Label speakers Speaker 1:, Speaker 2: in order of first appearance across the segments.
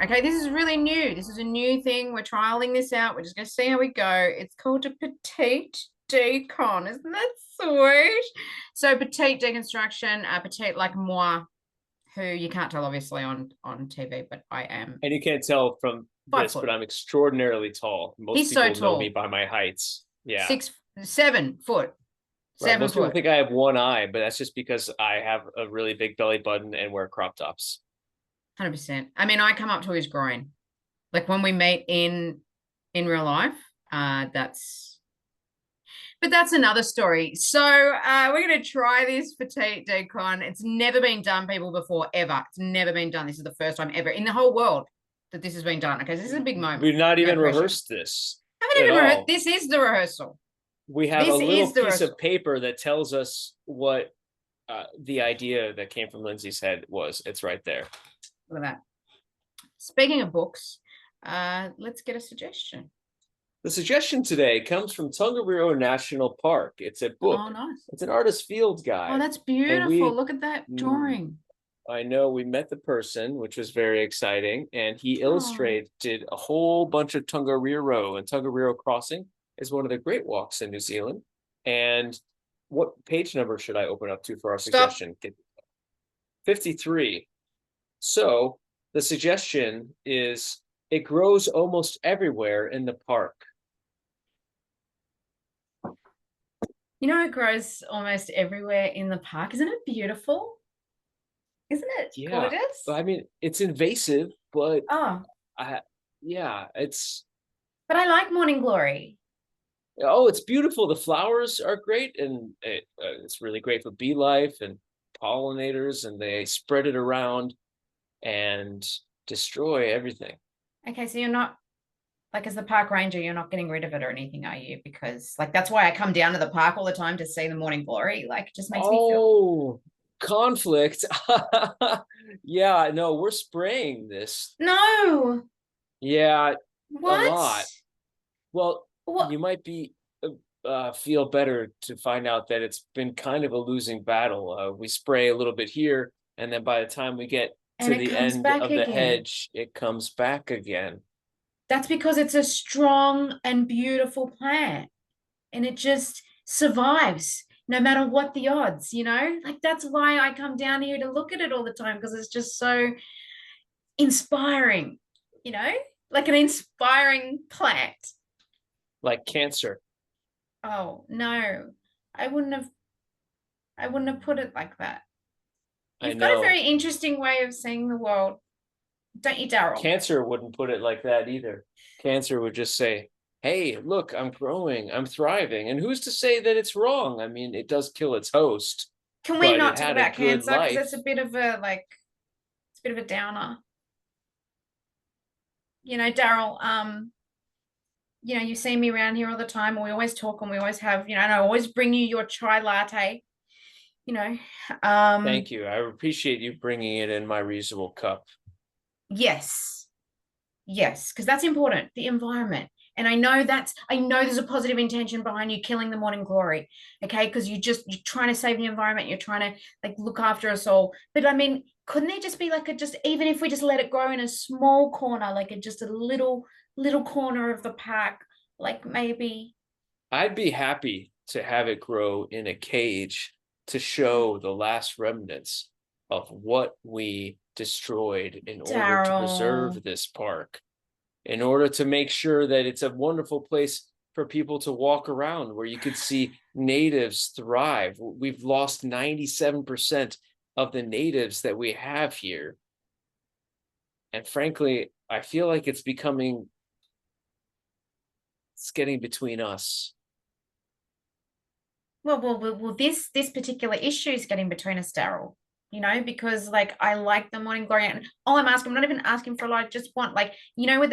Speaker 1: Okay, this is really new. This is a new thing. We're trialing this out. We're just going to see how we go. It's called a Petite Decon. Isn't that sweet? So Petite Deconstruction, Petite like moi, who you can't tell obviously on TV, but I am
Speaker 2: And you can't tell from
Speaker 1: 5
Speaker 2: this,
Speaker 1: foot.
Speaker 2: but I'm extraordinarily tall. Most
Speaker 1: He's
Speaker 2: people
Speaker 1: so
Speaker 2: know
Speaker 1: tall.
Speaker 2: me by my heights. Yeah.
Speaker 1: 7 foot.
Speaker 2: Right.
Speaker 1: 7
Speaker 2: Most people
Speaker 1: foot.
Speaker 2: think I have one eye, but that's just because I have a really big belly button and wear crop tops.
Speaker 1: 100%. I mean, I come up to his groin. Like when we meet in real life, but that's another story. So we're going to try this Petite Decon. It's never been done, people, before, ever. It's never been done. This is the first time ever in the whole world that this has been done. Okay, this is a big moment.
Speaker 2: We've not even
Speaker 1: No pressure.
Speaker 2: rehearsed this.
Speaker 1: Haven't even rehearsed. This is the rehearsal.
Speaker 2: We have
Speaker 1: This
Speaker 2: a little
Speaker 1: is the
Speaker 2: piece
Speaker 1: rehearsal.
Speaker 2: of paper that tells us what the idea that came from Lindsay's head was. It's right there.
Speaker 1: Look at that. Speaking of books, let's get a suggestion.
Speaker 2: The suggestion today comes from Tongariro National Park. It's a book.
Speaker 1: Oh, nice.
Speaker 2: It's an artist field guide.
Speaker 1: Oh, that's beautiful. Look at that drawing.
Speaker 2: I know, we met the person, which was very exciting, and he illustrated a whole bunch of Tongariro, and Tongariro Crossing is one of the great walks in New Zealand. And what page number should I open up to for our suggestion? 53. So the suggestion is, it grows almost everywhere in the park.
Speaker 1: You know, it grows almost everywhere in the park. Isn't it beautiful? Isn't it gorgeous?
Speaker 2: I mean, it's invasive, but it's.
Speaker 1: But I like morning glory.
Speaker 2: Oh, it's beautiful. The flowers are great, and it's really great for bee life and pollinators, and they spread it around and destroy everything.
Speaker 1: Okay, so you're not, like, as the park ranger, you're not getting rid of it or anything, are you? Because, like, that's why I come down to the park all the time to see the morning glory. Like, it just makes me feel.
Speaker 2: Conflict. Yeah, no, we're spraying this.
Speaker 1: No.
Speaker 2: Yeah,
Speaker 1: what?
Speaker 2: A lot. Well, what? You might be feel better to find out that it's been kind of a losing battle. We spray a little bit here, and then by the time we get to the end of the hedge, it comes back again.
Speaker 1: That's because it's a strong and beautiful plant, and it just survives no matter what the odds, you know? Like, that's why I come down here to look at it all the time, because it's just so inspiring, you know? Like an inspiring plant.
Speaker 2: Like cancer.
Speaker 1: Oh, no. I wouldn't have put it like that. You've got a very interesting way of seeing the world, don't you, Daryl?
Speaker 2: Cancer wouldn't put it like that either. Cancer would just say, hey, look, I'm growing, I'm thriving. And who's to say that it's wrong? I mean, it does kill its host.
Speaker 1: Can we not talk about cancer? Because it's a bit of a, like, it's a bit of a downer. You know, Daryl, you know, you see me around here all the time, and we always talk, and we always have, you know, and I always bring you your chai latte, you know.
Speaker 2: Thank you. I appreciate you bringing it in my reusable cup.
Speaker 1: Yes, because that's important, the environment. And I know there's a positive intention behind you killing the morning glory, okay? Because you're trying to save the environment, you're trying to, like, look after us all. But I mean, couldn't there just be like even if we just let it grow in a small corner, like just a little corner of the park, like maybe.
Speaker 2: I'd be happy to have it grow in a cage to show the last remnants of what we destroyed in order to preserve this park, in order to make sure that it's a wonderful place for people to walk around, where you could see natives thrive. We've lost 97% of the natives that we have here. And frankly, I feel like it's getting between us.
Speaker 1: Well, this particular issue is getting between us, Daryl. You know, because, like, I like the morning glory, and all I'm asking, I'm not even asking for a lot. I just want, like, you know, where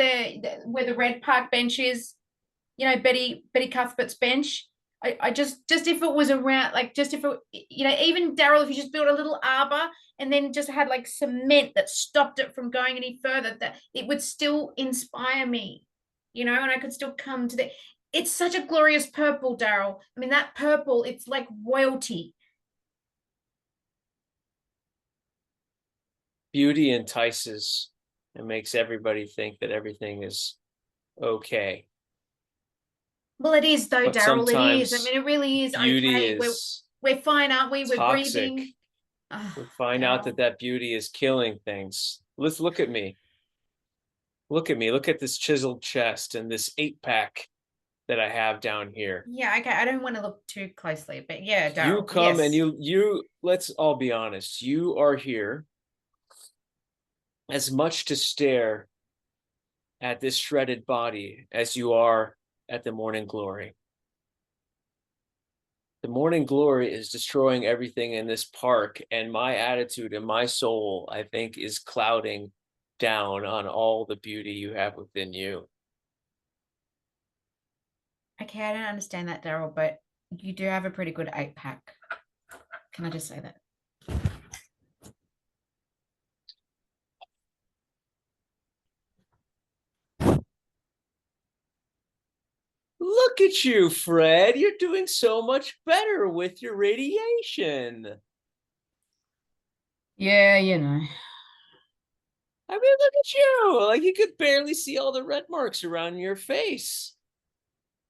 Speaker 1: the red park bench is, you know, Betty Cuthbert's bench. I just if it was around, like, just if it, you know, even Daryl, if you just built a little arbor and then just had like cement that stopped it from going any further, that it would still inspire me, you know, and I could still come to the. It's such a glorious purple, Daryl. I mean, that purple, it's like royalty.
Speaker 2: Beauty entices and makes everybody think that everything is okay.
Speaker 1: Well, it is though,
Speaker 2: But
Speaker 1: Daryl. It is. I
Speaker 2: sometimes
Speaker 1: mean, it really is.
Speaker 2: beauty
Speaker 1: Okay,
Speaker 2: is
Speaker 1: we're fine, aren't we? We're
Speaker 2: toxic.
Speaker 1: breathing. Oh,
Speaker 2: We find out that
Speaker 1: Daryl.
Speaker 2: that beauty is killing things. Let's look at me. Look at me. Look at this chiseled chest and this 8-pack that I have down here.
Speaker 1: Yeah, okay. I don't want to look too closely, but yeah,
Speaker 2: You
Speaker 1: Daryl.
Speaker 2: come and
Speaker 1: Yes.
Speaker 2: you let's all be honest. You are here as much to stare at this shredded body as you are at the morning glory. The morning glory is destroying everything in this park, and my attitude and my soul, I think, is clouding down on all the beauty you have within you.
Speaker 1: Okay, I don't understand that, Daryl, but you do have a pretty good 8-pack. Can I just say that?
Speaker 2: Look at you, Fred. You're doing so much better with your radiation.
Speaker 1: Yeah, you know.
Speaker 2: I mean, look at you. Like, you could barely see all the red marks around your face.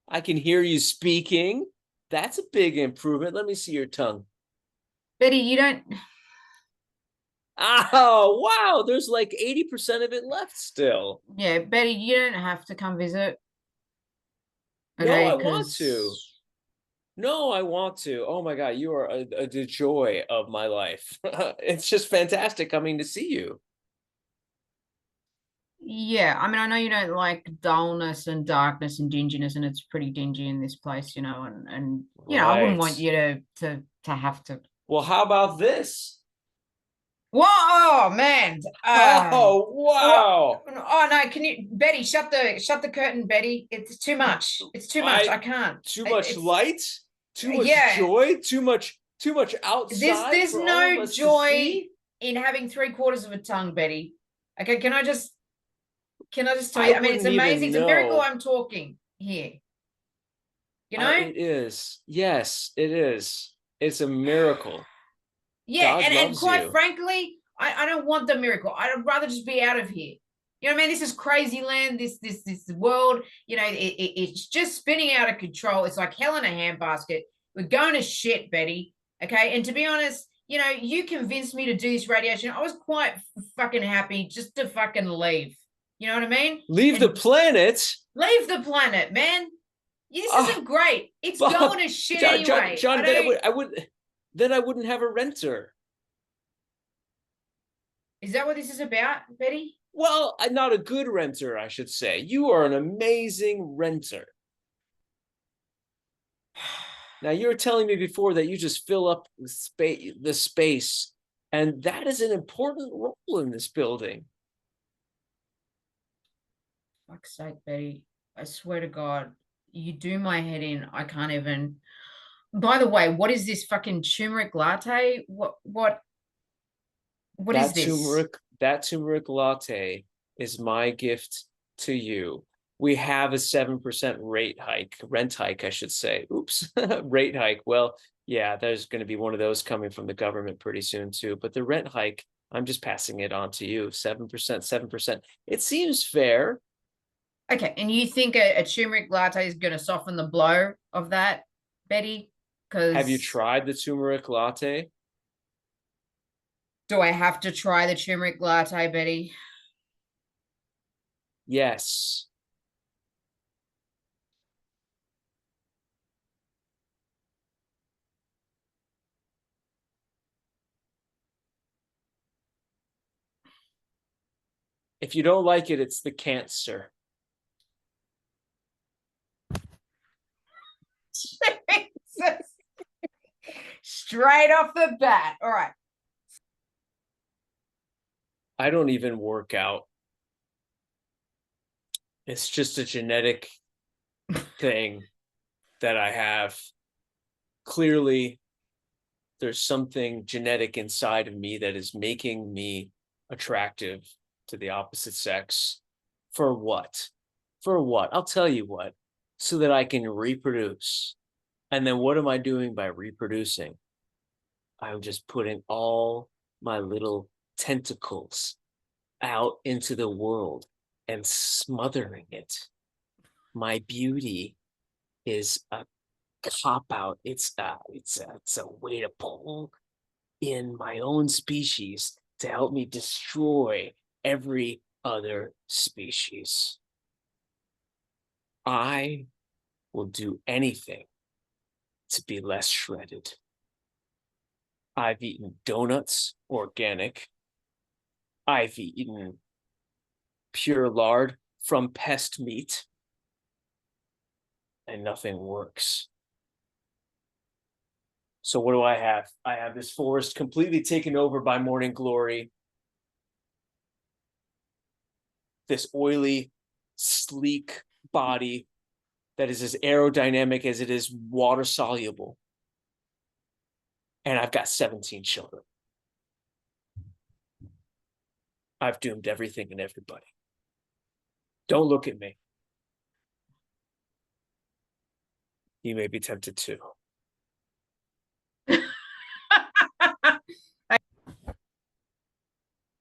Speaker 2: I can hear you speaking. That's a big improvement. Let me see your tongue.
Speaker 1: Betty, you don't.
Speaker 2: Oh, wow. There's like 80% of it left still.
Speaker 1: Yeah, Betty, you don't have to come visit.
Speaker 2: No,
Speaker 1: Okay,
Speaker 2: I want to. No, I want to. Oh my God, you are the joy of my life. It's just fantastic coming to see you.
Speaker 1: Yeah, I mean, I know you don't like dullness and darkness and dinginess, and it's pretty dingy in this place, and you know, I wouldn't want
Speaker 2: Right.
Speaker 1: you to have to.
Speaker 2: Well, how about this?
Speaker 1: Whoa, man!
Speaker 2: Oh,
Speaker 1: Oh,
Speaker 2: wow.
Speaker 1: oh no! Can you, Betty, shut the curtain, Betty? It's too much. It's too much. I can't.
Speaker 2: Too much
Speaker 1: It's
Speaker 2: light, too much
Speaker 1: yeah.
Speaker 2: joy, too much outside
Speaker 1: There's
Speaker 2: for all of
Speaker 1: no
Speaker 2: us to
Speaker 1: joy
Speaker 2: see.
Speaker 1: in having 3/4 of a tongue, Betty. Okay, can I just tell
Speaker 2: I
Speaker 1: you? I mean, it's
Speaker 2: wouldn't
Speaker 1: amazing.
Speaker 2: even
Speaker 1: It's a miracle
Speaker 2: know.
Speaker 1: I'm talking here. You know?
Speaker 2: It is. Yes, it is. It's a miracle.
Speaker 1: Yeah,
Speaker 2: God
Speaker 1: and
Speaker 2: loves
Speaker 1: quite
Speaker 2: you.
Speaker 1: frankly, I don't want the miracle. I'd rather just be out of here. You know what I mean? This is crazy land. This world. You know, it's just spinning out of control. It's like hell in a handbasket. We're going to shit, Betty. Okay, and to be honest, you know, you convinced me to do this radiation. I was quite fucking happy just to fucking leave. You know what I mean?
Speaker 2: Leave the
Speaker 1: And
Speaker 2: planet.
Speaker 1: leave the planet, man. This
Speaker 2: Oh,
Speaker 1: isn't great. It's
Speaker 2: Bob,
Speaker 1: going to shit
Speaker 2: John,
Speaker 1: anyway. I
Speaker 2: John,
Speaker 1: don't.
Speaker 2: then I wouldn't have a renter.
Speaker 1: Is that what this is about, Betty?
Speaker 2: Well, I'm not a good renter, I should say. You are an amazing renter. Now, you were telling me before that you just fill up the space, and that is an important role in this building.
Speaker 1: Fuck's sake, Betty. I swear to God, you do my head in. I can't even. By the way, what is this fucking turmeric latte? What is this?
Speaker 2: That turmeric latte is my gift to you. We have a 7% rent hike, I should say. Oops, rate hike. Well, yeah, there's going to be one of those coming from the government pretty soon too. But the rent hike, I'm just passing it on to you. 7%, 7%. It seems fair.
Speaker 1: Okay, and you think a turmeric latte is going to soften the blow of that, Betty?
Speaker 2: Have you
Speaker 1: Because
Speaker 2: tried the turmeric latte?
Speaker 1: do I have to try the turmeric latte, Betty?
Speaker 2: Yes. If you don't like it, it's the cancer.
Speaker 1: Straight off the bat. All right.
Speaker 2: I don't even work out. It's just a genetic thing that I have. Clearly, there's something genetic inside of me that is making me attractive to the opposite sex. For what? For what? I'll tell you what. So that I can reproduce. And then what am I doing by reproducing? I'm just putting all my little tentacles out into the world and smothering it. My beauty is a cop out. It's a way to pull in my own species to help me destroy every other species. I will do anything to be less shredded. I've eaten donuts, organic. I've eaten pure lard from pest meat, and nothing works. So what do I have? I have this forest completely taken over by morning glory. This oily, sleek body that is as aerodynamic as it is water soluble. And I've got 17 children. I've doomed everything and everybody. Don't look at me. You may be tempted too.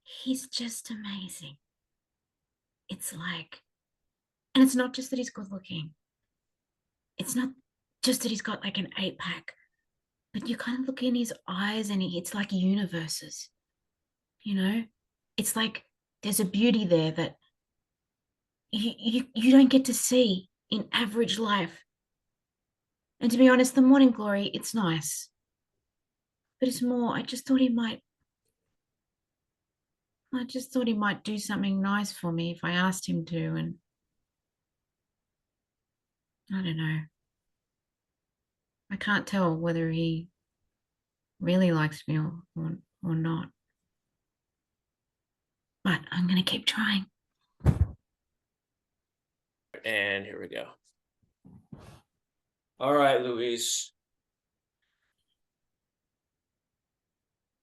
Speaker 1: He's just amazing. It's like, and it's not just that he's good looking. It's not just that he's got like an 8-pack, but you kind of look in his eyes and it's like universes, you know? It's like there's a beauty there that you don't get to see in average life. And to be honest, the morning glory, it's nice. But it's more, I just thought he might do something nice for me if I asked him to. And I don't know. I can't tell whether he really likes me or not. But I'm going to keep trying.
Speaker 2: And here we go. All right, Louise.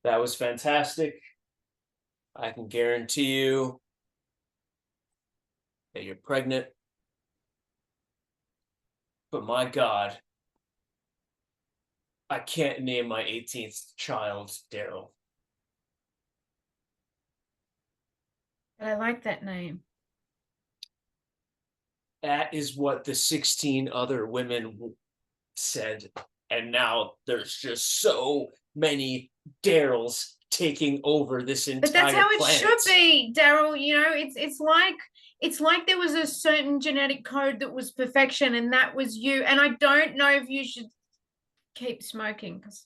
Speaker 2: That was fantastic. I can guarantee you that you're pregnant. But my God, I can't name my 18th child Daryl.
Speaker 1: But I like that name.
Speaker 2: That is what the 16 other women said. And now there's just so many Daryls taking over this entire planet. But that's how it
Speaker 1: should be, Daryl. You know, it's like there was a certain genetic code that was perfection, and that was you. And I don't know if you should keep smoking because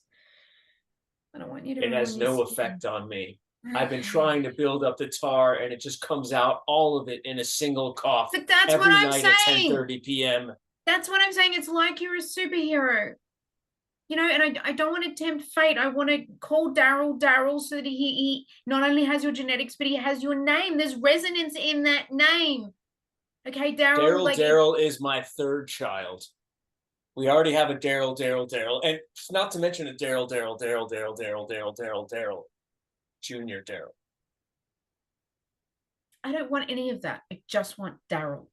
Speaker 1: I don't want you to.
Speaker 2: It has no effect on me. I've been trying to build up the tar, and it just comes out, all of it, in a single cough.
Speaker 1: But that's what I'm saying.
Speaker 2: At 10:30 p.m.
Speaker 1: That's what I'm saying. It's like you're a superhero. You know, and I don't want to tempt fate. I want to call Daryl so that he not only has your genetics, but he has your name. There's resonance in that name. Okay, Daryl.
Speaker 2: Daryl is my third child. We already have a Daryl, and not to mention a Daryl, Junior Daryl.
Speaker 1: I don't want any of that. I just want Daryl.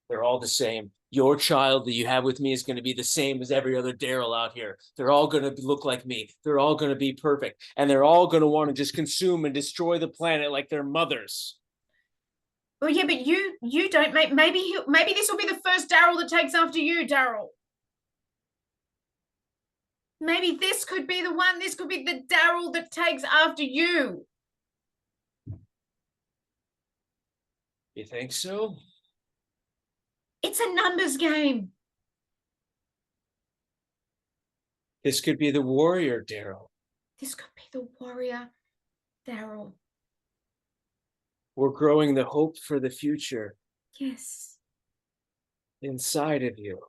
Speaker 2: They're all the same. Your child that you have with me is going to be the same as every other Daryl out here. They're all going to look like me. They're all going to be perfect. And they're all going to want to just consume and destroy the planet like their mothers.
Speaker 1: Well, yeah, but you don't. Maybe this will be the first Daryl that takes after you, Daryl. Maybe this could be the one. This could be the Daryl that takes after you.
Speaker 2: You think so?
Speaker 1: It's a numbers game.
Speaker 2: This could be the warrior, Daryl.
Speaker 1: This could be the warrior, Daryl.
Speaker 2: We're growing the hope for the future.
Speaker 1: Yes.
Speaker 2: Inside of you.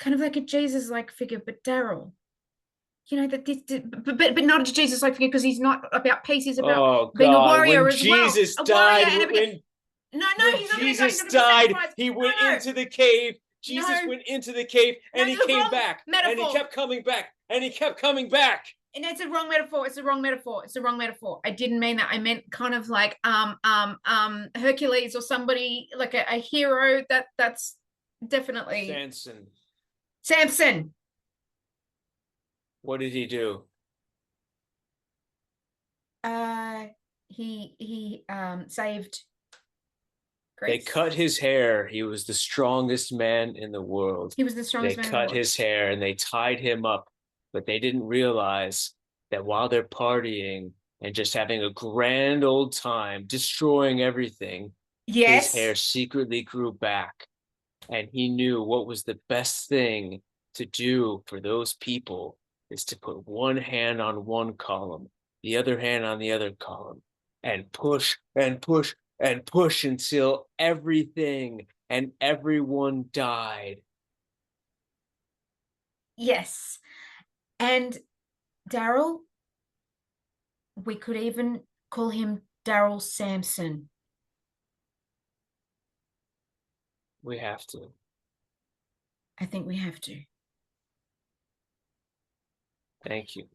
Speaker 1: Kind of like a Jesus-like figure, but Daryl. You know, but not a Jesus-like figure because he's not about peace. He's about being a warrior as well.
Speaker 2: Jesus died.
Speaker 1: No, he's not
Speaker 2: Jesus died. He went into the cave. Jesus went into the cave and he came back. Metaphor. And he kept coming back. And he kept coming back.
Speaker 1: And it's a wrong metaphor. It's a wrong metaphor. It's a wrong metaphor. I didn't mean that. I meant kind of like Hercules or somebody like a hero. That's definitely Samson.
Speaker 2: What did he do?
Speaker 1: He saved
Speaker 2: They
Speaker 1: Greece.
Speaker 2: cut his hair. He was the strongest man in the world.
Speaker 1: He was the strongest
Speaker 2: They
Speaker 1: man in the
Speaker 2: cut
Speaker 1: world.
Speaker 2: his hair and they tied him up, but they didn't realize that while they're partying and just having a grand old time, destroying everything, his hair
Speaker 1: Yes.
Speaker 2: secretly grew back. And he knew what was the best thing to do for those people is to put one hand on one column, the other hand on the other column, and push and push and push until everything and everyone died.
Speaker 1: Yes. And Daryl, we could even call him Daryl Sampson.
Speaker 2: We have to.
Speaker 1: I think we have to.
Speaker 2: Thank you.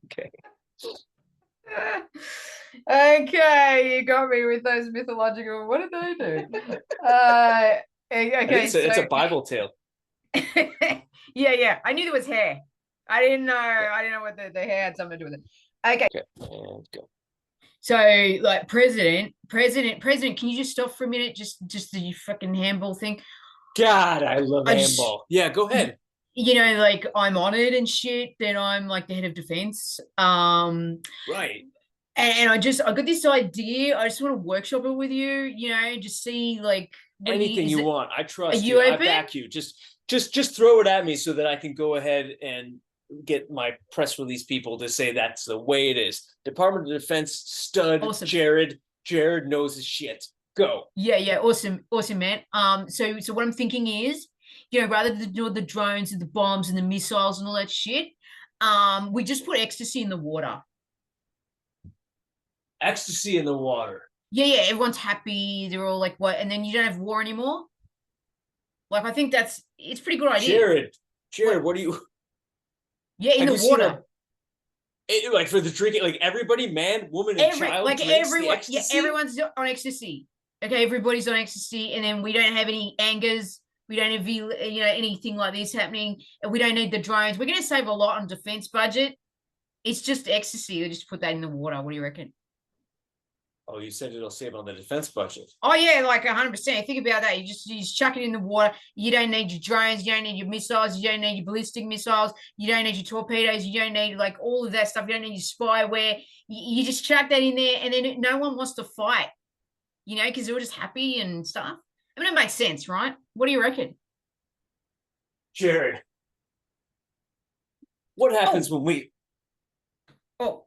Speaker 2: Okay.
Speaker 1: Okay, you got me with those mythological. What did they do? Okay,
Speaker 2: It's a Bible tale.
Speaker 1: yeah. I knew there was hair. I didn't know.
Speaker 2: Yeah.
Speaker 1: I didn't know what the hair had something to do with it. Okay.
Speaker 2: And go.
Speaker 1: So, like, president, can you just stop for a minute? Just the fucking handball thing.
Speaker 2: God, I love handball. Yeah, go ahead.
Speaker 1: You know, like, I'm honored and shit. Then I'm like the head of defense.
Speaker 2: Right.
Speaker 1: And I got this idea. I just want to workshop it with you. You know, just see like
Speaker 2: anything you want. I trust
Speaker 1: you.
Speaker 2: I back you. Just throw it at me so that I can go ahead and get my press release people to say that's the way it is. Department of Defense stud. Awesome. Jared knows his shit. Go.
Speaker 1: Yeah, awesome, man. So what I'm thinking is, you know, rather than do the drones and the bombs and the missiles and all that shit, we just put ecstasy in the water.
Speaker 2: Ecstasy in the water.
Speaker 1: Yeah, everyone's happy. They're all like, what? And then you don't have war anymore. Like, I think it's pretty good idea.
Speaker 2: Jared, what do you?
Speaker 1: Yeah, in the water.
Speaker 2: Like for the drinking, like everybody, man, woman, and child, like everyone.
Speaker 1: Yeah, everyone's on ecstasy. Okay, everybody's on ecstasy, and then we don't have any angers. We don't have anything like this happening, and we don't need the drones. We're going to save a lot on defense budget. It's just ecstasy. They just put that in the water. What do you reckon?
Speaker 2: Oh, you said it'll save on the defense budget.
Speaker 1: Oh yeah, like 100%. Think about that. You just chuck it in the water. You don't need your drones. You don't need your missiles. You don't need your ballistic missiles. You don't need your torpedoes. You don't need like all of that stuff. You don't need your spyware. You just chuck that in there, and then no one wants to fight. You know, because they're all just happy and stuff. I mean, it makes sense, right? What do you reckon,
Speaker 2: Jared? What happens when we?
Speaker 1: Oh,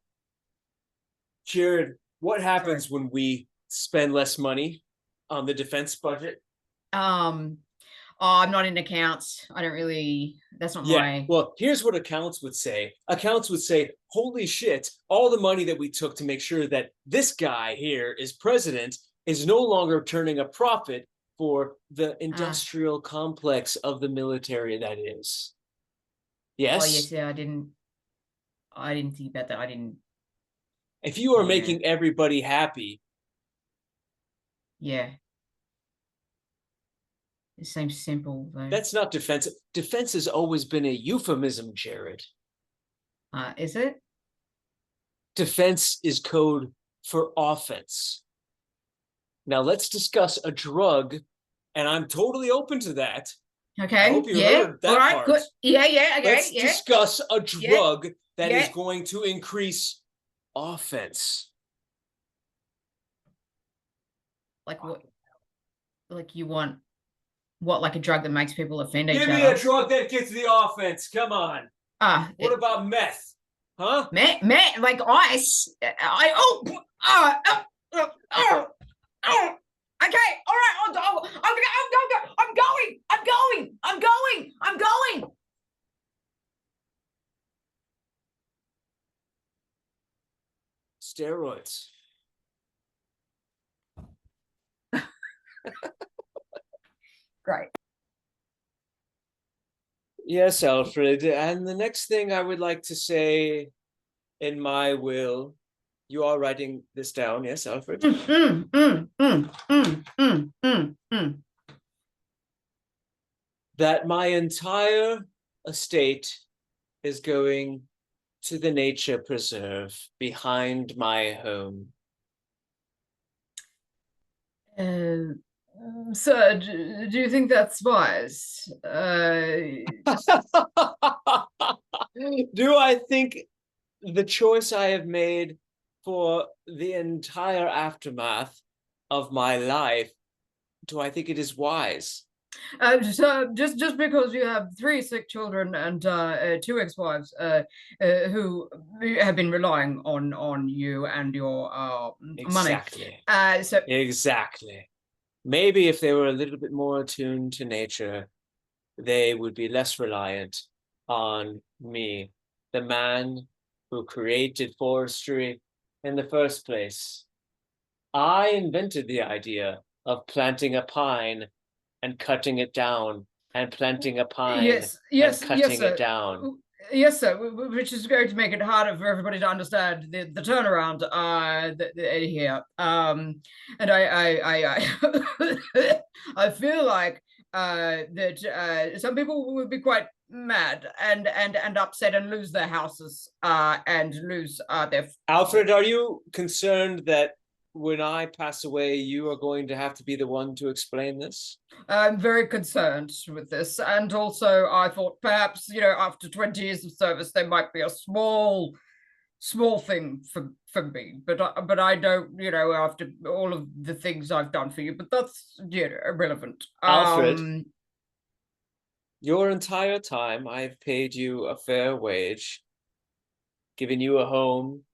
Speaker 2: Jared. What happens when we spend less money on the defense budget?
Speaker 1: I'm not in accounts. I don't really. That's not my.
Speaker 2: Well, here's what accounts would say. Accounts would say, "Holy shit! All the money that we took to make sure that this guy here is president is no longer turning a profit for the industrial complex of the military that is." Yes.
Speaker 1: Oh yes, yeah. I didn't think about that. I didn't.
Speaker 2: If you are making everybody happy.
Speaker 1: Yeah. It seems simple, though.
Speaker 2: That's not defense. Defense has always been a euphemism, Jared.
Speaker 1: Is it?
Speaker 2: Defense is code for offense. Now let's discuss a drug, and I'm totally open to that.
Speaker 1: Okay.
Speaker 2: I hope you heard that part.
Speaker 1: Good. Yeah, okay.
Speaker 2: Let's discuss a drug that is going to increase offense.
Speaker 1: Like what? Like you want what? Like a drug that makes people offend each other?
Speaker 2: Give me a drug that gets the offense. Come on. What about meth? Huh?
Speaker 1: Meth, like ice. Okay, all right. I'm going.
Speaker 2: Steroids.
Speaker 1: Great.
Speaker 2: Yes, Alfred. And the next thing I would like to say in my will, you are writing this down, yes, Alfred? That my entire estate is going to the nature preserve behind my home.
Speaker 3: Sir, do you think that's wise?
Speaker 2: Do I think the choice I have made for the entire aftermath of my life, do I think it is wise?
Speaker 3: Just because you have 3 sick children and 2 ex-wives who have been relying on you and your
Speaker 2: Exactly.
Speaker 3: money.
Speaker 2: Exactly. Maybe if they were a little bit more attuned to nature, they would be less reliant on me, the man who created forestry in the first place. I invented the idea of planting a pine and cutting it down, and planting a pine and cutting it down.
Speaker 3: Yes, sir, which is going to make it harder for everybody to understand the turnaround here. And I feel like that some people would be quite mad and upset and lose their houses and lose their.
Speaker 2: Alfred, are you concerned that when I pass away, you are going to have to be the one to explain this?
Speaker 3: I'm very concerned with this, and also I thought perhaps, after 20 years of service, there might be a small thing for me, but I don't, after all of the things I've done for you, but that's irrelevant.
Speaker 2: Alfred, your entire time I've paid you a fair wage, given you a home,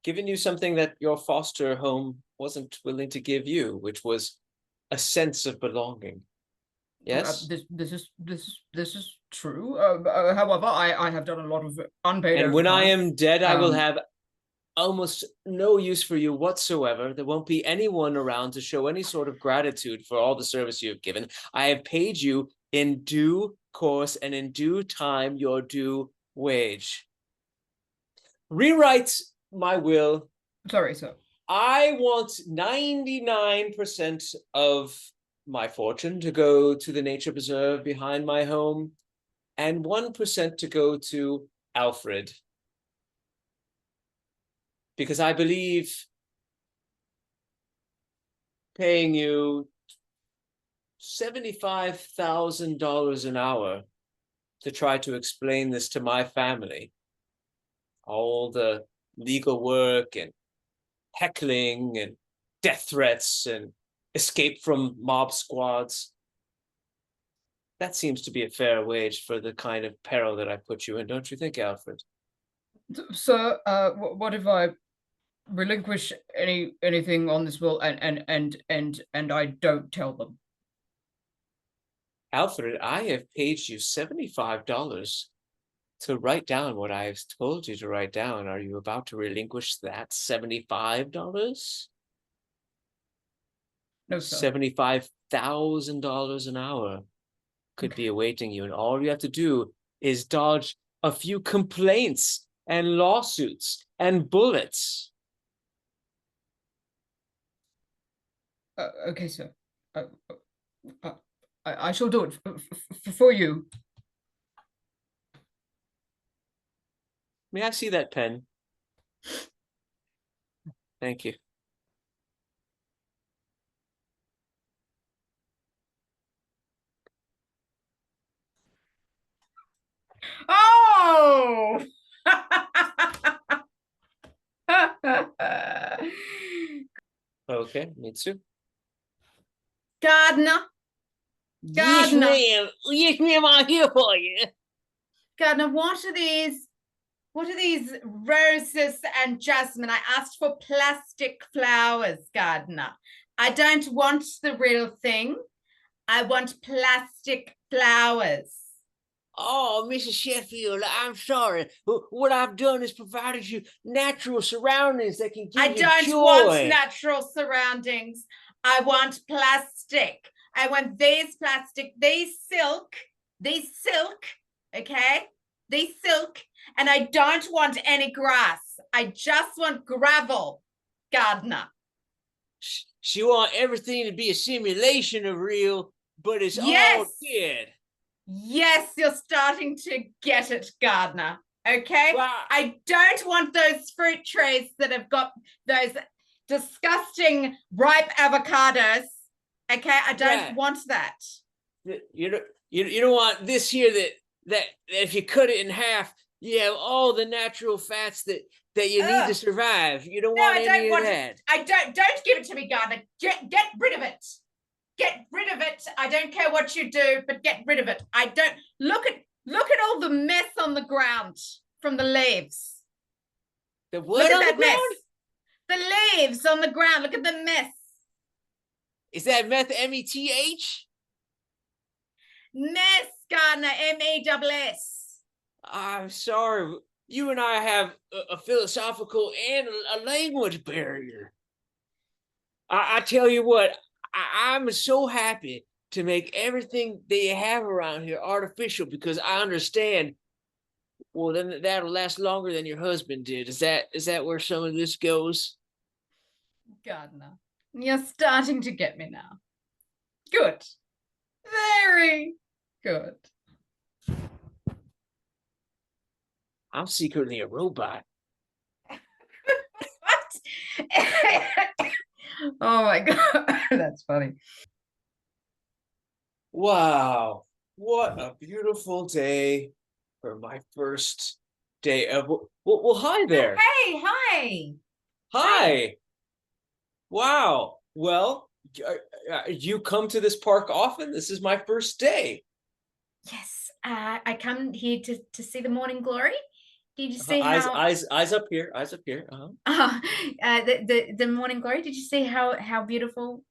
Speaker 2: given you something that your foster home wasn't willing to give you, which was a sense of belonging. Yes?
Speaker 3: This is true. However, I have done a lot of unpaid
Speaker 2: And when I am dead, I will
Speaker 3: Um,
Speaker 2: have almost no use for you whatsoever. There won't be anyone around to show any sort of gratitude for all the service you have given. I have paid you in due course and in due time your due wage. Rewrite my will.
Speaker 3: Sorry, sir.
Speaker 2: I want 99% of my fortune to go to the nature preserve behind my home, and 1% to go to Alfred. Because I believe paying you $75,000 an hour to try to explain this to my family, all the legal work and heckling and death threats and escape from mob squads, that seems to be a fair wage for the kind of peril that I put you in, don't you think, Alfred?
Speaker 3: Sir, what if I relinquish anything on this will and I don't tell them?
Speaker 2: Alfred, I have paid you $75 to write down what I have told you to write down. Are you about to relinquish that $75?
Speaker 3: No, sir.
Speaker 2: $75,000 an hour could be awaiting you, and all you have to do is dodge a few complaints and lawsuits and bullets.
Speaker 3: Okay, sir. I shall do it for you.
Speaker 2: May I see that pen? Thank you.
Speaker 1: Oh!
Speaker 2: Okay, Mitsu.
Speaker 1: Gardener.
Speaker 2: Yes,
Speaker 1: Gardener.
Speaker 2: ma'am. Yes, ma'am, I'm here for you.
Speaker 1: Gardener, what are these? What are these roses and jasmine? I asked for plastic flowers, Gardener. I don't want the real thing. I want plastic flowers.
Speaker 2: Oh, Mrs. Sheffield, I'm sorry. What I've done is provided you natural surroundings that can give
Speaker 1: I
Speaker 2: you
Speaker 1: don't
Speaker 2: joy.
Speaker 1: want natural surroundings. I want plastic. I want these plastic, these silk, okay? These silk, and I don't want any grass. I just want gravel, Gardener.
Speaker 2: She want everything to be a simulation of real, but it's all good.
Speaker 1: Yes, you're starting to get it, Gardener. Okay.
Speaker 2: Well,
Speaker 1: I don't want those fruit trays that have got those disgusting ripe avocados. Okay. I don't want that.
Speaker 2: you don't want this here that if you cut it in half, you have all the natural fats that you need to survive. You don't want any of that.
Speaker 1: I don't give it to me, Gardner. Get rid of it. Get rid of it. I don't care what you do, but get rid of it. I don't look at all the mess on the ground from the leaves.
Speaker 2: The what
Speaker 1: look at
Speaker 2: on
Speaker 1: that
Speaker 2: the ground?
Speaker 1: Mess. The leaves on the ground. Look at the mess.
Speaker 2: Is that meth METH?
Speaker 1: Mess, Gardner, MESS.
Speaker 2: I'm sorry. You and I have a philosophical and a language barrier. I tell you what, I'm so happy to make everything that you have around here artificial because I understand. Well, then that'll last longer than your husband did. Is that where some of this goes?
Speaker 1: Gardner, you're starting to get me now. Good. Very good.
Speaker 2: I'm secretly a robot.
Speaker 1: What? Oh my God. That's funny.
Speaker 2: Wow. What a beautiful day for my first day of. Well, hi there.
Speaker 1: Hey, hi.
Speaker 2: Hi. Wow. Well, you come to this park often? This is my first day.
Speaker 1: Yes, I come here to see the morning glory. Did you see how
Speaker 2: eyes up here, eyes up here.
Speaker 1: the morning glory? Did you see how beautiful?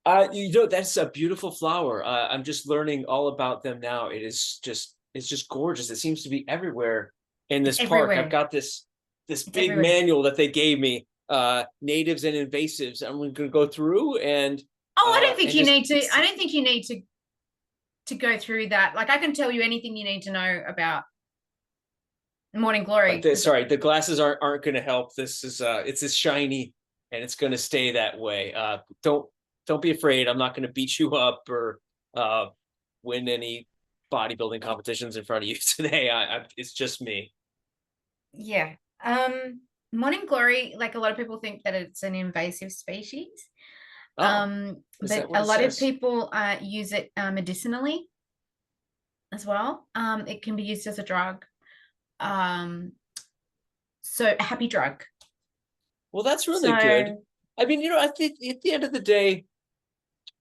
Speaker 2: That's a beautiful flower. I'm just learning all about them now. It's just gorgeous. It seems to be everywhere in this park. I've got this big manual that they gave me, natives and invasives. I'm going to go through and.
Speaker 1: I don't think you need to. I don't think you need to go through that. Like I can tell you anything you need to know about morning glory.
Speaker 2: Sorry, the glasses aren't going to help. This is it's as shiny and it's going to stay that way. Don't be afraid. I'm not going to beat you up or win any bodybuilding competitions in front of you today. It's just me.
Speaker 1: Yeah. Morning glory, like a lot of people think that it's an invasive species. But a lot of people use it medicinally as well. It can be used as a drug. So a happy drug.
Speaker 2: Well, that's really good. I mean, I think at the end of the day,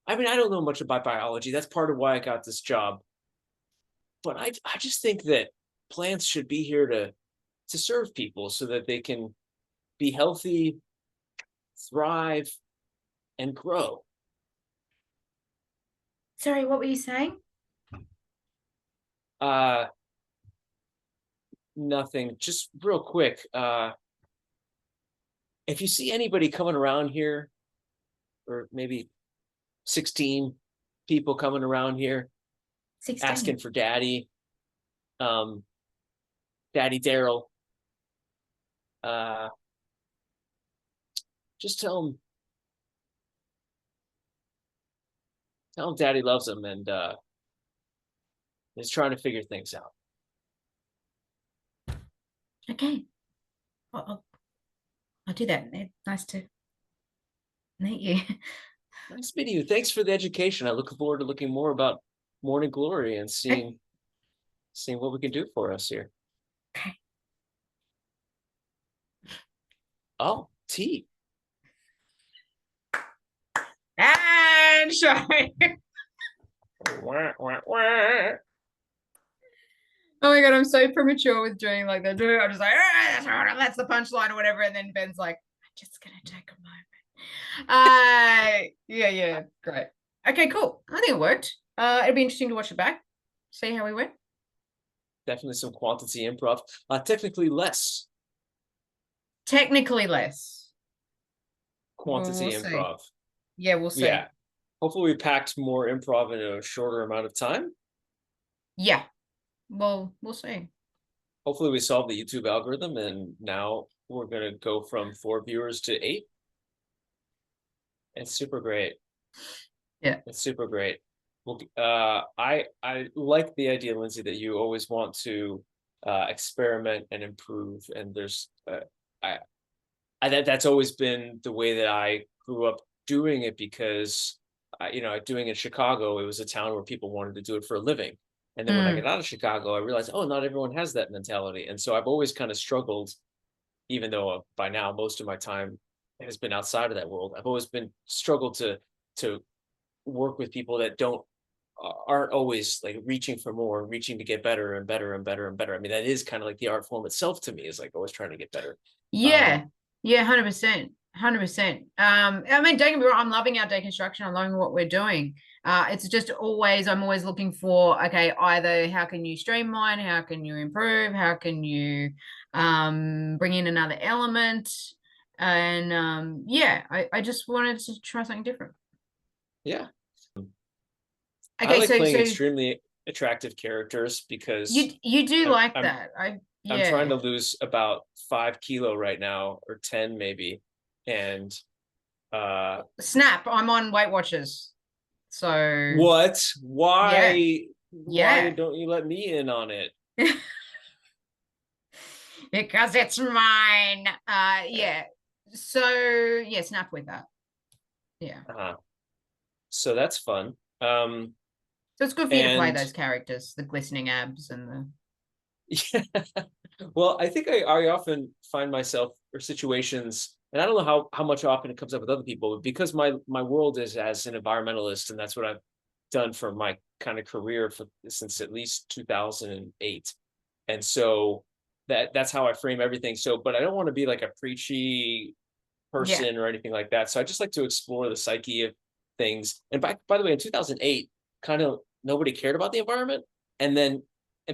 Speaker 2: I mean, I don't know much about biology. That's part of why I got this job. But I just think that plants should be here to serve people so that they can be healthy, thrive, and grow.
Speaker 1: Sorry, what were you saying?
Speaker 2: Nothing. Just real quick. If you see anybody coming around here, or maybe 16 people coming around here
Speaker 1: 16.
Speaker 2: asking for Daddy Daryl, just tell him Daddy loves him and is trying to figure things out.
Speaker 1: Okay. I'll do that. Nice to meet you.
Speaker 2: Nice meeting you. Thanks for the education. I look forward to looking more about Morning Glory and seeing what we can do for us here.
Speaker 1: Okay.
Speaker 2: Oh, tea.
Speaker 1: And sorry. Oh my God, I'm so premature with doing like the do. I'm just like, that's the punchline or whatever. And then Ben's like, I'm just gonna take a moment. Yeah, great. Okay, cool. I think it worked. It'll be interesting to watch it back, see how we went.
Speaker 2: Definitely some quantity improv. Technically less.
Speaker 1: Technically less.
Speaker 2: Quantity improv.
Speaker 1: See. Yeah, we'll see.
Speaker 2: Yeah. Hopefully we packed more improv in a shorter amount of time.
Speaker 1: Yeah. Well, we'll see.
Speaker 2: Hopefully we solve the YouTube algorithm and now we're going to go from 4 viewers to 8. It's super great.
Speaker 1: Yeah.
Speaker 2: It's super great. Well, I like the idea, Lindsay, that you always want to experiment and improve. And there's that's always been the way that I grew up doing it, because doing it in Chicago, it was a town where people wanted to do it for a living. And then when I
Speaker 1: Mm.
Speaker 2: got out of Chicago, I realized, oh, not everyone has that mentality. And so I've always kind of struggled, even though by now most of my time has been outside of that world. I've always been struggled to work with people that aren't always like reaching for more, reaching to get better and better and better and better. I mean, that is kind of like the art form itself to me, is like always trying to get better.
Speaker 1: Yeah. Yeah, 100%. 100%. I mean, don't get me wrong, I'm loving our deconstruction. I'm loving what we're doing. It's just I'm always looking for, okay, either how can you streamline, how can you improve, how can you bring in another element? And yeah, I just wanted to try something different.
Speaker 2: Yeah.
Speaker 1: Okay,
Speaker 2: I like playing
Speaker 1: so
Speaker 2: extremely attractive characters, because
Speaker 1: you do like
Speaker 2: I'm
Speaker 1: that.
Speaker 2: I'm trying to lose about 5 kilos right now, or 10 maybe. And
Speaker 1: Snap, I'm on Weight Watchers. So
Speaker 2: what? Why?
Speaker 1: Yeah.
Speaker 2: Why don't you let me in on it?
Speaker 1: Because it's mine. Yeah. So yeah, snap with that. Yeah.
Speaker 2: So that's fun.
Speaker 1: So it's good for you to play those characters, the glistening abs and the
Speaker 2: yeah. Well, I think I often find myself or situations, and I don't know how much often it comes up with other people, but because my world is as an environmentalist, and that's what I've done for my kind of career since at least 2008. And so that's how I frame everything. So, but I don't want to be like a preachy person or anything like that. So I just like to explore the psyche of things. And by the way, in 2008, kind of nobody cared about the environment. And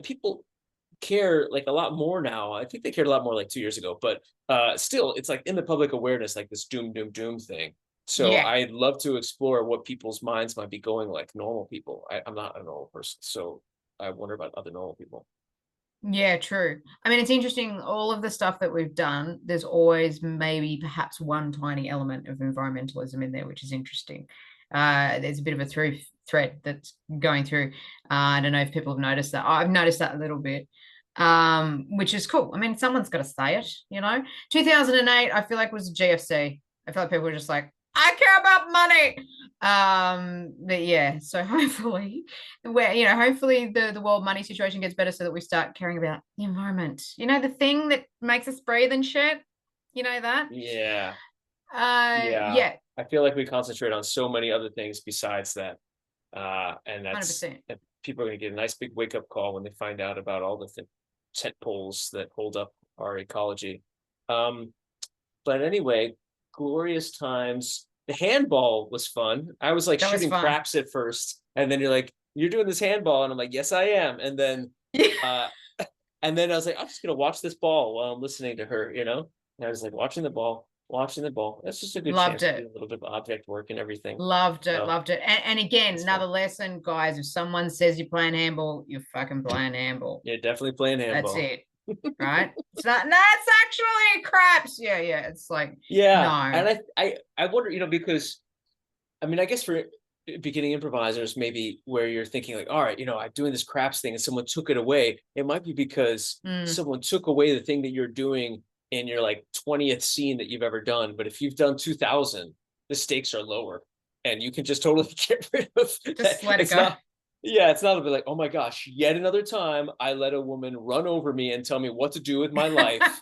Speaker 2: people care like a lot more now. I think they cared a lot more like 2 years ago, but still it's like in the public awareness, like this doom thing. So I'd love to explore what people's minds might be going like normal people. I'm not a normal person, so I wonder about other normal people.
Speaker 1: Yeah, true. I mean, it's interesting, all of the stuff that we've done, there's always maybe perhaps one tiny element of environmentalism in there, which is interesting. There's a bit of a thread that's going through. I don't know if people have noticed that. I've noticed that a little bit, which is cool. I mean, someone's got to say it, 2008, I feel like, was GFC. I feel like people were just like, I care about money. But yeah, so hopefully hopefully the world money situation gets better, so that we start caring about the environment, the thing that makes us breathe and shit, that.
Speaker 2: Yeah.
Speaker 1: Yeah.
Speaker 2: I feel like we concentrate on so many other things besides that. And that's
Speaker 1: 100%.
Speaker 2: People are going to get a nice big wake up call when they find out about all the tent poles that hold up our ecology. But anyway, glorious times. The handball was fun. I was like shooting craps at first, and then you're like, you're doing this handball, and I'm like, yes, I am. And then and then I was like, I'm just gonna watch this ball while I'm listening to her, And I was like watching the ball. That's just a good chance to do a little bit of object work and everything.
Speaker 1: Loved it. And again, another lesson, guys, if someone says you're playing handball, you're fucking playing handball.
Speaker 2: You're definitely playing handball.
Speaker 1: That's it. Right? It's not, that's actually craps. Yeah. It's like, no.
Speaker 2: And I wonder, because I mean, I guess for beginning improvisers, maybe where you're thinking like, all right, I'm doing this craps thing and someone took it away. It might be because someone took away the thing that you're doing in your like 20th scene that you've ever done. But if you've done 2000, the stakes are lower and you can just totally get rid of
Speaker 1: just let it go.
Speaker 2: It's not a bit like, oh my gosh, yet another time I let a woman run over me and tell me what to do with my life.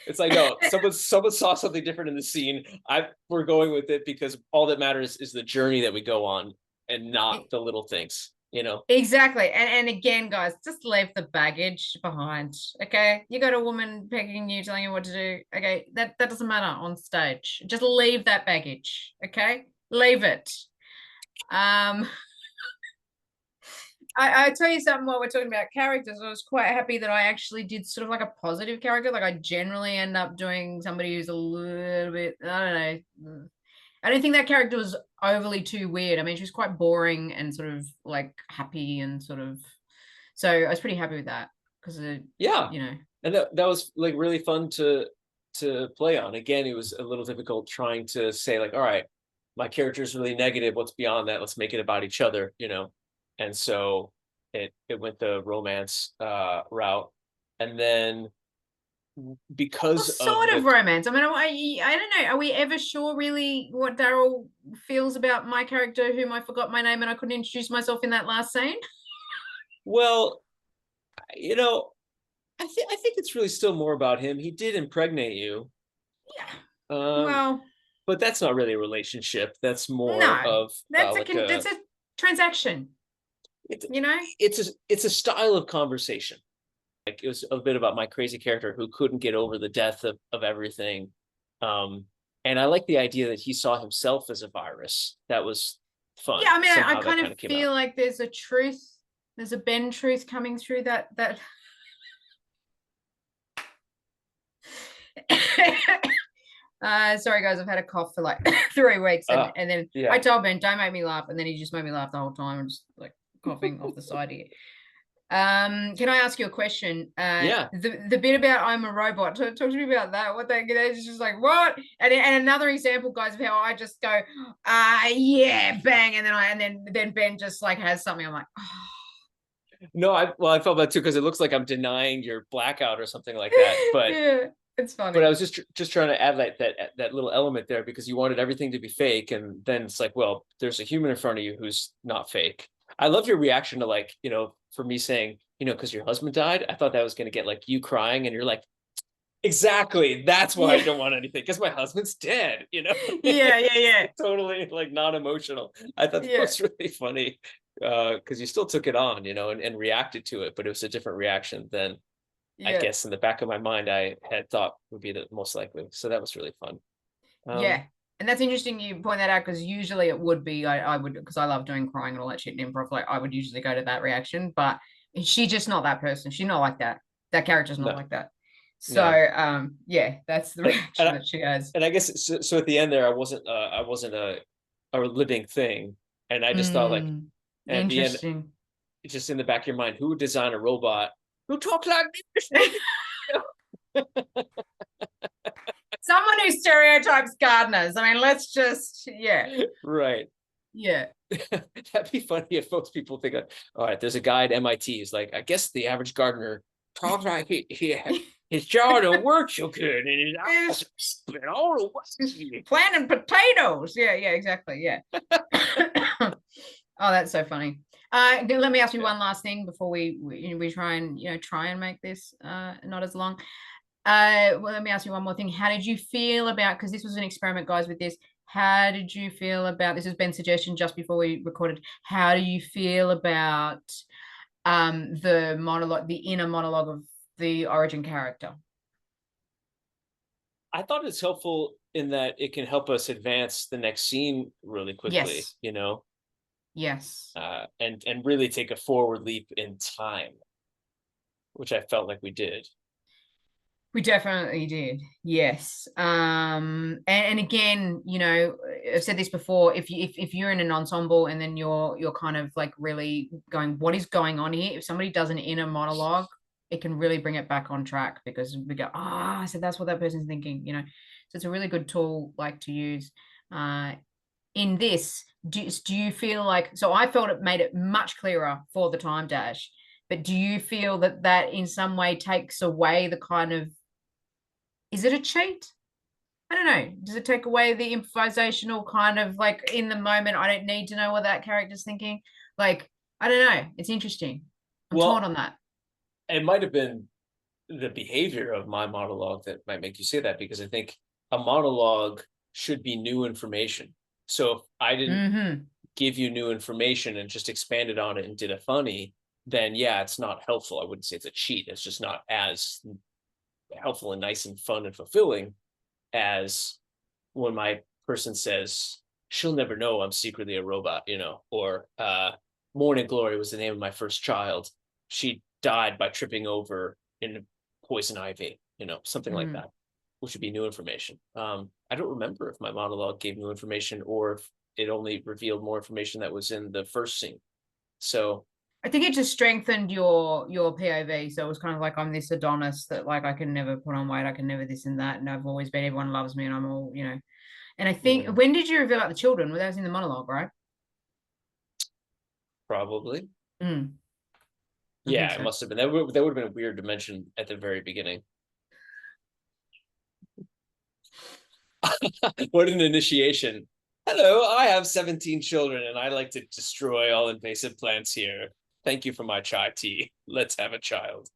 Speaker 2: It's like, no, someone saw something different in the scene. We're going with it because all that matters is the journey that we go on and not the little things,
Speaker 1: Exactly. And again, guys, just leave the baggage behind. Okay. You got a woman pegging you, telling you what to do. Okay. That doesn't matter on stage. Just leave that baggage. Okay. Leave it. I tell you something, while we're talking about characters, I was quite happy that I actually did sort of like a positive character. Like I generally end up doing somebody who's a little bit, I don't know. I don't think that character was overly too weird. I mean, she was quite boring and sort of like happy and sort of, so I was pretty happy with that because and
Speaker 2: that was like really fun to play on. Again, it was a little difficult trying to say like, all right, my character is really negative. What's beyond that? Let's make it about each other, And so it went the romance route. And then because
Speaker 1: Well,
Speaker 2: of
Speaker 1: sort of romance. I mean, I don't know. Are we ever sure really what Daryl feels about my character, whom I forgot my name and I couldn't introduce myself in that last scene?
Speaker 2: well, you know, I think it's really still more about him. He did impregnate you.
Speaker 1: Yeah.
Speaker 2: Um,
Speaker 1: Well,
Speaker 2: but that's not really a relationship. That's more
Speaker 1: no,
Speaker 2: of
Speaker 1: that's
Speaker 2: like
Speaker 1: that's a transaction.
Speaker 2: it's
Speaker 1: You know?
Speaker 2: it's a style of conversation. Like it was a bit about my crazy character who couldn't get over the death of everything. And I like the idea that he saw himself as a virus. That was fun.
Speaker 1: Yeah, I mean, I
Speaker 2: Somehow that
Speaker 1: kind of
Speaker 2: came
Speaker 1: feel
Speaker 2: out.
Speaker 1: like there's a truth, there's a Ben truth coming through that. Sorry guys, I've had a cough for like 3 weeks, and then
Speaker 2: Yeah.
Speaker 1: I told Ben, don't make me laugh, and then he just made me laugh the whole time. I'm just like coughing off the side here. Can I ask you a question?
Speaker 2: Yeah.
Speaker 1: The bit about I'm a robot. Talk to me about that. What they it's just like what? And another example, guys, of how I just go, yeah, bang, and then Ben just like has something. I'm like, oh.
Speaker 2: No, I felt that too because it looks like I'm denying your blackout or something like that. But
Speaker 1: yeah, it's funny.
Speaker 2: But I was just trying to add that little element there because you wanted everything to be fake, and then it's like, well, there's a human in front of you who's not fake. I love your reaction to like, for me saying, because your husband died. I thought that was going to get like you crying, and you're like, exactly. That's why I don't want anything because my husband's dead.
Speaker 1: Yeah.
Speaker 2: Totally like non-emotional. I thought that was really funny because you still took it on, and reacted to it, but it was a different reaction than I guess in the back of my mind I had thought would be the most likely. So that was really fun.
Speaker 1: Yeah. And that's interesting you point that out because usually it would be I would, because I love doing crying and all that shit in improv, like I would usually go to that reaction, but she's just not that person. She's not like that. That character's not like that. So yeah, that's the reaction that she has.
Speaker 2: And I guess so at the end there I wasn't a living thing. And I just thought like at the end, it's just in the back of your mind, who would design a robot who talks like this?
Speaker 1: Someone who stereotypes gardeners. I mean, let's just
Speaker 2: right.
Speaker 1: Yeah.
Speaker 2: That'd be funny if most people think, all right, there's a guy at MIT. He's like, I guess the average gardener talks like his jaw don't work so good, and his eyes all the way.
Speaker 1: Planting potatoes. Yeah, exactly. Yeah. Oh, that's so funny. Let me ask you one last thing before we try and make this not as long. Well, let me ask you one more thing. How did you feel about, because this was an experiment, guys, with this. How did you feel about, this has been suggestion just before we recorded. How do you feel about the monologue, the inner monologue of the origin character?
Speaker 2: I thought it's helpful in that it can help us advance the next scene really quickly,
Speaker 1: Yes.
Speaker 2: And really take a forward leap in time, which I felt like we did.
Speaker 1: We definitely did. Yes. And again, I've said this before, if you're in an ensemble and then you're kind of like really going, what is going on here? If somebody does an inner monologue, it can really bring it back on track because we go, so that's what that person's thinking, So it's a really good tool like to use. In this, do you feel like, so I felt it made it much clearer for the time dash, but do you feel that in some way takes away the kind of, is it a cheat? I don't know. Does it take away the improvisational kind of like in the moment? I don't need to know what that character's thinking. Like, I don't know. It's interesting. I'm torn on that.
Speaker 2: It might have been the behavior of my monologue that might make you say that, because I think a monologue should be new information. So if I didn't give you new information and just expanded on it and did a funny, then it's not helpful. I wouldn't say it's a cheat. It's just not as helpful and nice and fun and fulfilling as when my person says, she'll never know I'm secretly a robot, or Morning Glory was the name of my first child. She died by tripping over in poison ivy, something like that, which would be new information. I don't remember if my monologue gave new information or if it only revealed more information that was in the first scene. So
Speaker 1: I think it just strengthened your POV. So it was kind of like, I'm this Adonis that like I can never put on weight, I can never this and that, and I've always been, everyone loves me, and I'm all, And I think when did you reveal out the children? Well, that was in the monologue, right?
Speaker 2: Probably. Yeah, it
Speaker 3: so.
Speaker 2: must have been. That would have been weird to mention at the very beginning. What an initiation. Hello, I have 17 children and I like to destroy all invasive plants here. Thank you for my chai tea. Let's have a child.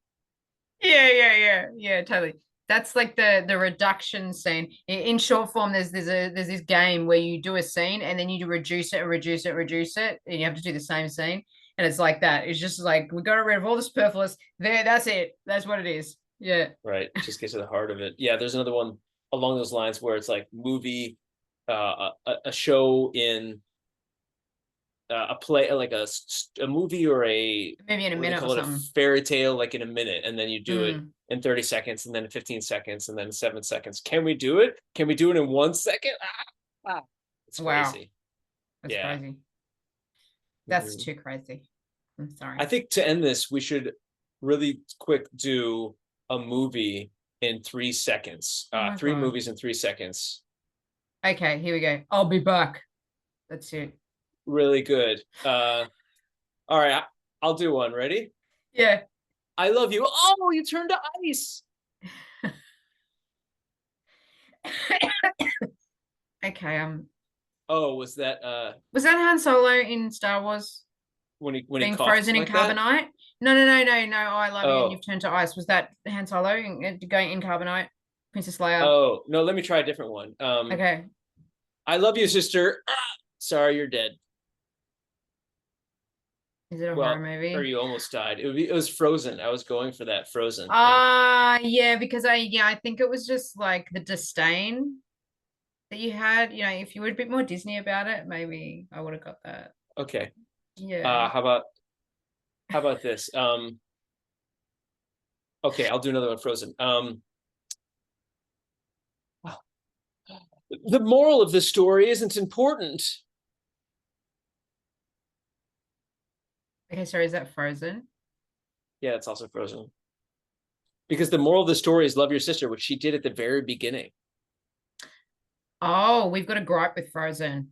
Speaker 1: Yeah, totally. That's like the reduction scene. In short form, there's this game where you do a scene and then you reduce it, and you have to do the same scene. And it's like that. It's just like we got rid of all the superfluous. There, that's it. That's what it is. Yeah.
Speaker 2: Right. Just get to the heart of it. Yeah, there's another one along those lines where it's like movie, a show in a play, like a movie or
Speaker 1: Maybe in a minute or
Speaker 2: a
Speaker 1: something.
Speaker 2: fairy tale, like in a minute, and then you do it in 30 seconds, and then 15 seconds, and then 7 seconds. Can we do it? Can we do it in 1 second? It's crazy.
Speaker 1: That's crazy. That's too crazy. I'm sorry.
Speaker 2: I think to end this, we should really quick do a movie in 3 seconds. Three movies in 3 seconds.
Speaker 1: Okay, here we go. I'll be back. That's it.
Speaker 2: Really good. All right, I'll do one. Ready?
Speaker 1: Yeah.
Speaker 2: I love you. Oh, you turned to ice.
Speaker 1: Okay.
Speaker 2: Oh, was that
Speaker 1: Han Solo in Star Wars?
Speaker 2: When he
Speaker 1: being frozen in carbonite? No. I love you and you've turned to ice. Was that Han Solo going in carbonite? Princess Leia.
Speaker 2: Oh no, let me try a different one.
Speaker 1: Okay.
Speaker 2: I love you, sister. Sorry, you're dead.
Speaker 1: Is it a horror movie?
Speaker 2: Or you almost died. It was Frozen. I was going for that Frozen.
Speaker 1: Yeah, because I think it was just like the disdain that you had. You know, if you were a bit more Disney about it, maybe I would have got that.
Speaker 2: Okay.
Speaker 1: Yeah.
Speaker 2: How about this? Okay, I'll do another one, Frozen. The moral of the story isn't important.
Speaker 1: Okay, sorry, is that Frozen?
Speaker 2: Yeah, it's also Frozen. Because the moral of the story is love your sister, which she did at the very beginning.
Speaker 1: Oh, we've got a gripe with Frozen.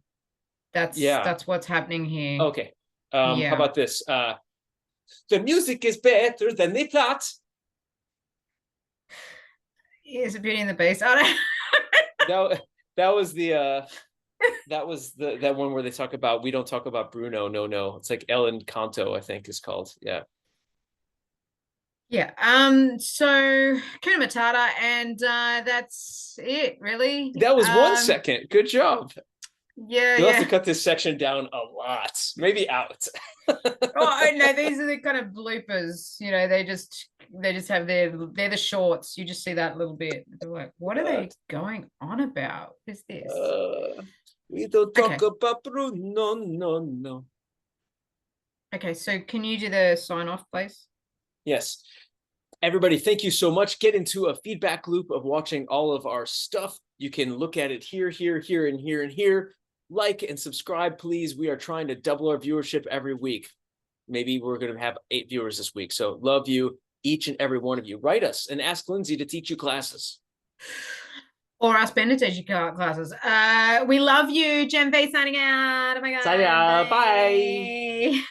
Speaker 1: That's what's happening here.
Speaker 2: Okay. How about this? The music is better than the plot.
Speaker 1: Is it Beauty and the Beast? I don't...
Speaker 2: that was the that one where they talk about we don't talk about Bruno. No. It's like El Encanto, I think is called. Yeah.
Speaker 1: Yeah. So Kuna Matata, and that's it, really.
Speaker 2: That was 1 second. Good job.
Speaker 1: Yeah.
Speaker 2: You'll have to cut this section down a lot. Maybe out.
Speaker 1: Oh no, these are the kind of bloopers. You know, they just have they're the shorts. You just see that little bit. They're like, what are they going on about? What is this?
Speaker 2: We don't talk about Bruno. No.
Speaker 1: Okay, so can you do the sign off, please?
Speaker 2: Yes. Everybody, thank you so much. Get into a feedback loop of watching all of our stuff. You can look at it here, and here. Like and subscribe, please. We are trying to double our viewership every week. Maybe we're going to have 8 viewers this week. So love you, each and every one of you. Write us and ask Lindsay to teach you classes.
Speaker 1: Or ask Ben to teach you classes. We love you. Gen V signing out. Oh my God.
Speaker 2: Bye.